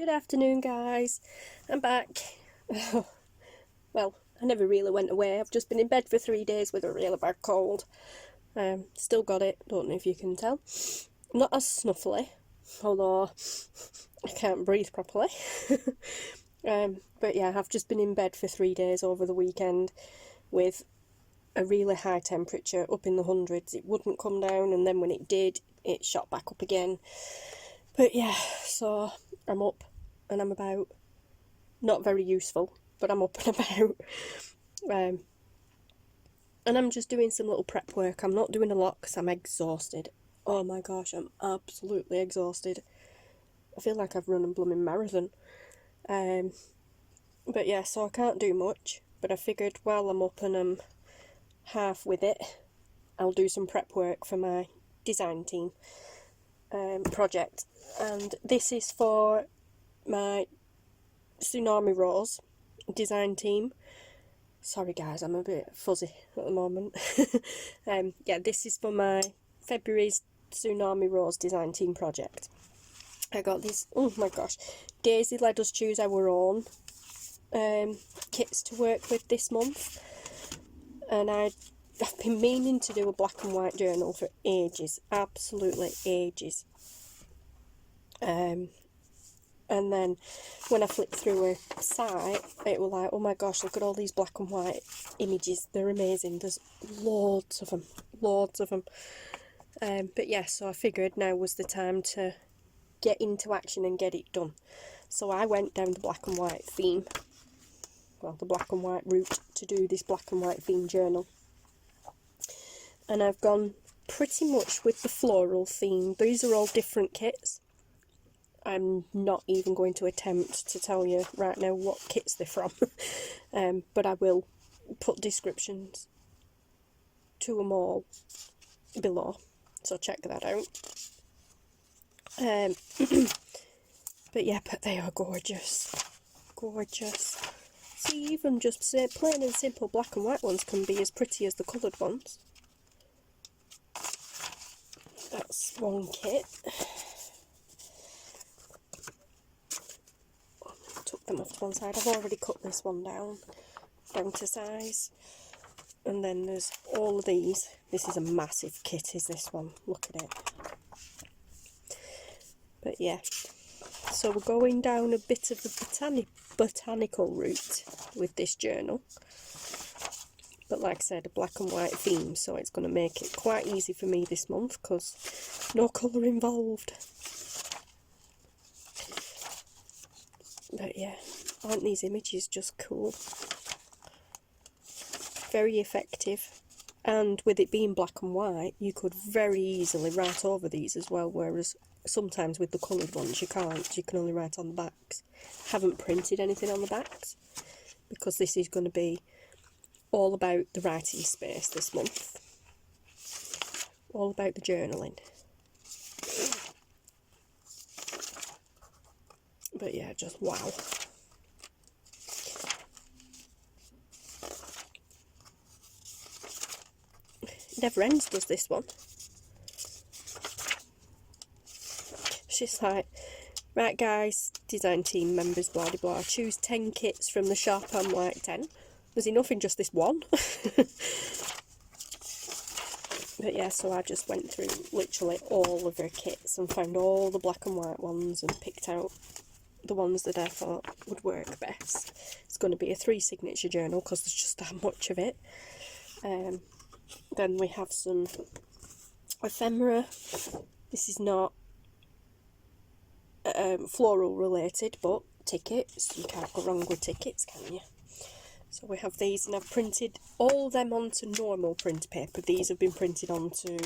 Good afternoon, guys. I'm back. Well, I never really went away. I've just been in bed for 3 days with a really bad cold. Still got it, don't know if you can tell. Not as snuffly, although I can't breathe properly. But yeah, I've just been in bed for 3 days over the weekend with a really high temperature, up in the hundreds. It wouldn't come down, and then when it did, it shot back up again. But yeah, so I'm up and I'm about. Not very useful, but I'm up and about. And I'm just doing some little prep work. I'm not doing a lot because I'm exhausted. Oh my gosh, I'm absolutely exhausted. I feel like I've run a blooming marathon. But yeah, so I can't do much. But I figured while I'm up and I'm half with it, I'll do some prep work for my design team project. And this is for my Tsunami Rose design team. Sorry guys, I'm a bit fuzzy at the moment. Yeah, this is for my February's Tsunami Rose design team project. I got these, oh my gosh, Daisy let us choose our own kits to work with this month, and I've been meaning to do a black and white journal for ages, absolutely ages. And then when I flipped through a site, it was like, oh my gosh, look at all these black and white images. They're amazing. There's loads of them. Loads of them. But yeah, so I figured now was the time to get into action and get it done. So I went down the black and white theme. Well, the black and white route to do this black and white theme journal. And I've gone pretty much with the floral theme. These are all different kits. I'm not even going to attempt to tell you right now what kits they're from, but I will put descriptions to them all below, so check that out. But yeah, but they are gorgeous, gorgeous. See, even just say plain and simple black and white ones can be as pretty as the coloured ones. That's one kit. Took them off to one side. I've already cut this one down to size. And then there's all of these. This is a massive kit, is this one. Look at it. But yeah. So we're going down a bit of the botanical route with this journal. But like I said, a black and white theme, so it's going to make it quite easy for me this month because no colour involved. But yeah, aren't these images just cool? Very effective. And with it being black and white, you could very easily write over these as well, whereas sometimes with the coloured ones you can't. You can only write on the backs. Haven't printed anything on the backs because this is going to be all about the writing space this month. All about the journaling. But yeah, just wow. It never ends, does this one? She's like, right guys, design team members, blah blah blah, choose 10 kits from the shop. I'm like, 10? There's enough in just this one. But yeah, so I just went through literally all of her kits and found all the black and white ones and picked out the ones that I thought would work best. It's going to be a 3 signature journal because there's just that much of it. Then we have some ephemera. This is not floral related, but tickets. You can't go wrong with tickets, can you? So we have these, and I've printed all of them onto normal print paper. These have been printed onto,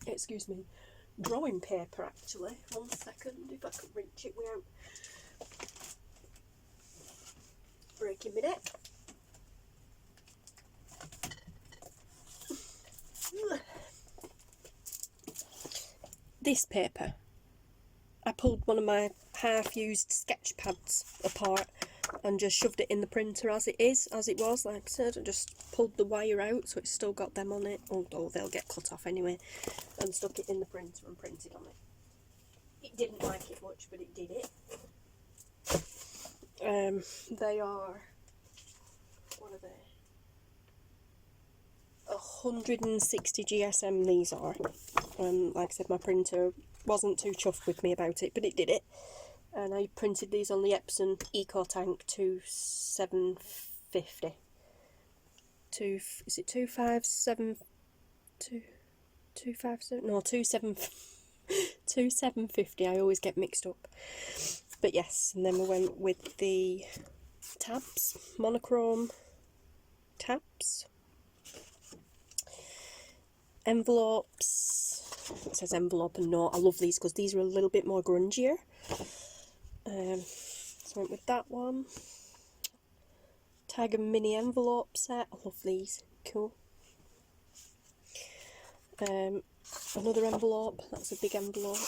excuse me, drawing paper actually. 1 second, if I can reach it without breaking my neck. This paper, I pulled one of my half-used sketch pads apart and just shoved it in the printer as it was, like I said. I just pulled the wire out so it's still got them on it, although they'll get cut off anyway, and stuck it in the printer and printed on it. it didn't like it much, but it did it. They are, what are they? 160 GSM these are. Like I said, my printer wasn't too chuffed with me about it, but it did it. And I printed these on the Epson Eco Tank 2750. Is it 257? 257? No, 2750. I always get mixed up. But yes, and then we went with the tabs, monochrome tabs. Envelopes. It says envelope and note. I love these because these are a little bit more grungier. So I went with that one. Tiger mini envelope set. I love these. Cool. Another envelope. That's a big envelope.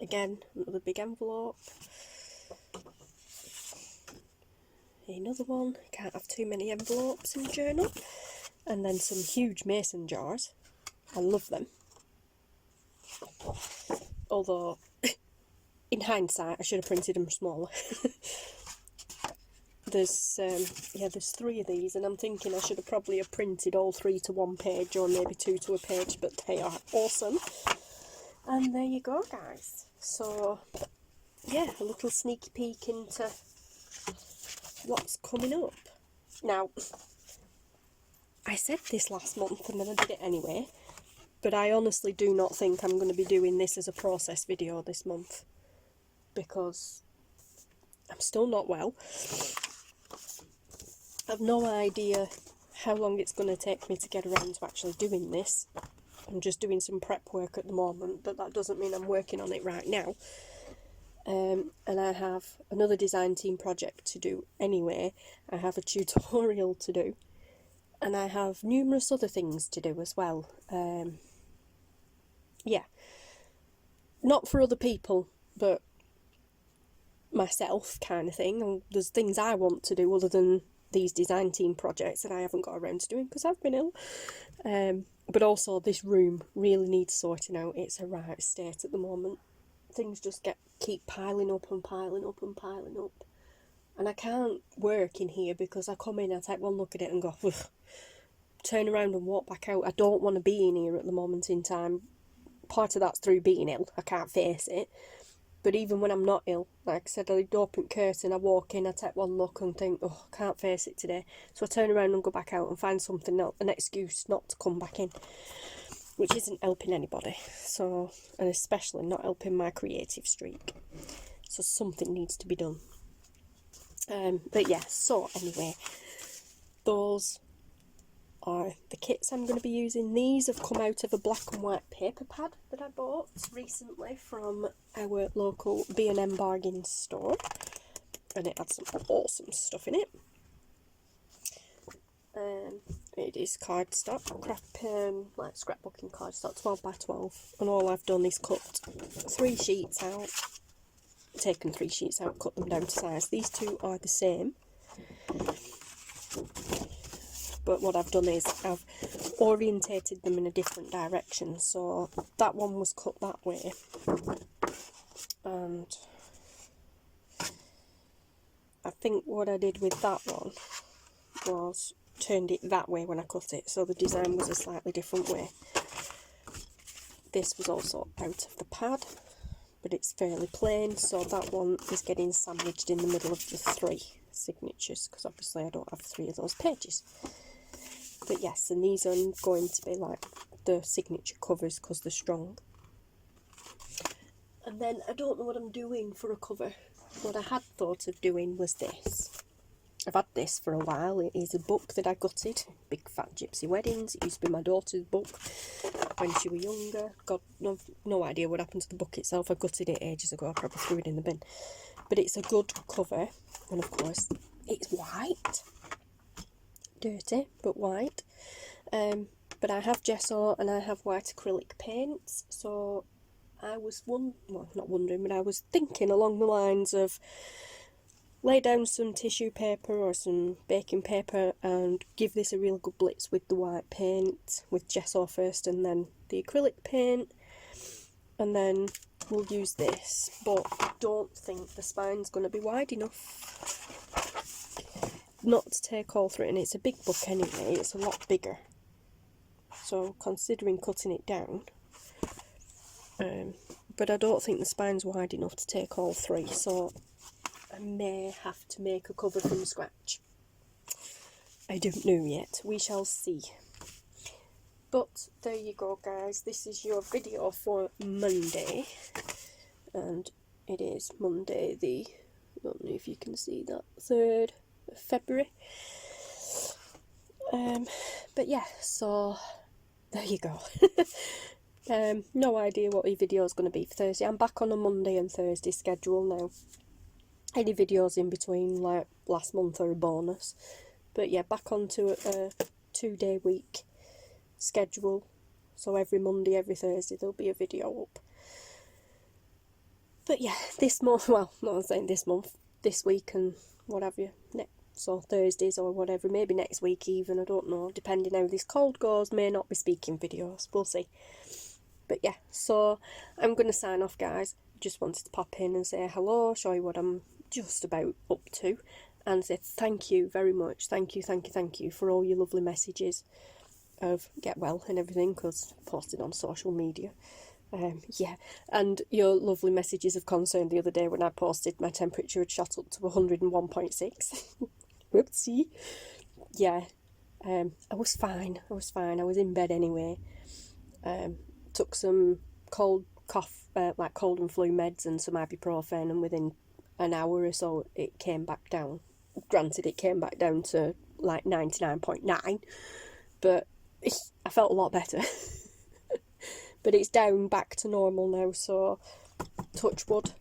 Again, another big envelope. Another one. Can't have too many envelopes in a journal. And then some huge mason jars. I love them. Although, in hindsight, I should have printed them smaller. There's 3 of these, and I'm thinking I should have probably printed all 3 to 1 page, or maybe 2 to a page, but they are awesome. And there you go, guys. So, yeah, a little sneaky peek into what's coming up. Now, I said this last month and then I did it anyway, but I honestly do not think I'm going to be doing this as a process video this month, because I'm still not well. I've no idea how long it's going to take me to get around to actually doing this. I'm just doing some prep work at the moment, but that doesn't mean I'm working on it right now. And I have another design team project to do anyway. I have a tutorial to do. And I have numerous other things to do as well. Yeah. Not for other people, but myself kind of thing. And there's things I want to do other than these design team projects that I haven't got around to doing because I've been ill. But also this room really needs sorting out. It's a right state at the moment. Things just keep piling up and piling up and piling up. And I can't work in here because I come in, I take one look at it and go, ugh. Turn around and walk back out. I don't want to be in here at the moment in time. Part of that's through being ill. I can't face it. But even when I'm not ill, like I said, I open curtain, I walk in, I take one look and think, oh, I can't face it today. So I turn around and go back out and find something else, an excuse not to come back in, which isn't helping anybody. So, and especially not helping my creative streak. So something needs to be done. But yeah, so anyway, those are the kits I'm going to be using. These have come out of a black and white paper pad that I bought recently from our local B&M bargain store, and it had some awesome stuff in it. It is cardstock, like scrapbooking cardstock, 12 by 12, and all I've done is cut 3 sheets out, taken 3 sheets out, cut them down to size. These two are the same. But what I've done is I've orientated them in a different direction. So that one was cut that way. And I think what I did with that one was turned it that way when I cut it. So the design was a slightly different way. This was also out of the pad, but it's fairly plain. So that one is getting sandwiched in the middle of the 3 signatures, because obviously I don't have 3 of those pages. But yes, and these are going to be like the signature covers because they're strong. And then I don't know what I'm doing for a cover. What I had thought of doing was this. I've had this for a while. It is a book that I gutted, Big Fat Gypsy Weddings. It used to be my daughter's book when she was younger. God, no idea what happened to the book itself. I gutted it ages ago. I probably threw it in the bin. But it's a good cover, and of course it's white. Dirty, but white. But I have gesso and I have white acrylic paints, so I was not wondering, but I was thinking along the lines of lay down some tissue paper or some baking paper and give this a real good blitz with the white paint, with gesso first and then the acrylic paint, and then we'll use this, but I don't think the spine's going to be wide enough not to take all through it, and it's a big book anyway, it's a lot bigger, so considering cutting it down, but I don't think the spine's wide enough to take all three, so I may have to make a cover from scratch. I don't know yet, we shall see. But there you go guys, this is your video for Monday, and it is Monday the, I don't know if you can see that, 3rd of February. But yeah, so there you go. No idea what your video is going to be for Thursday. I'm back on a Monday and Thursday schedule now. Any videos in between, like last month, are a bonus. But yeah, back onto a 2-day week schedule, so every Monday, every Thursday there'll be a video up. But yeah, this month, well, not saying this month, this week and what have you, so Thursdays or whatever, maybe next week even, I don't know, depending how this cold goes, may not be speaking videos, we'll see. But yeah, so I'm going to sign off guys. Just wanted to pop in and say hello, show you what I'm just about up to, and say thank you very much, thank you for all your lovely messages of get well and everything, because I posted on social media. Yeah, and your lovely messages of concern the other day when I posted my temperature had shot up to 101.6. Whoopsie. Yeah, I was fine, I was in bed anyway. Took some cold and flu meds and some ibuprofen, and within an hour or so it came back down. Granted, it came back down to like 99.9, but I felt a lot better. But it's down back to normal now, so touch wood.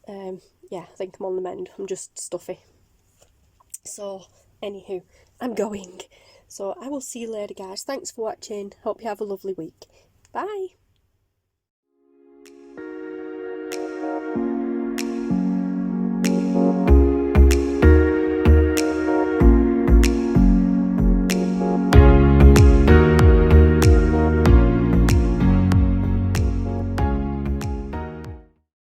Yeah, I think I'm on the mend. I'm just stuffy. So, anywho, I'm going. So, I will see you later, guys. Thanks for watching. Hope you have a lovely week. Bye.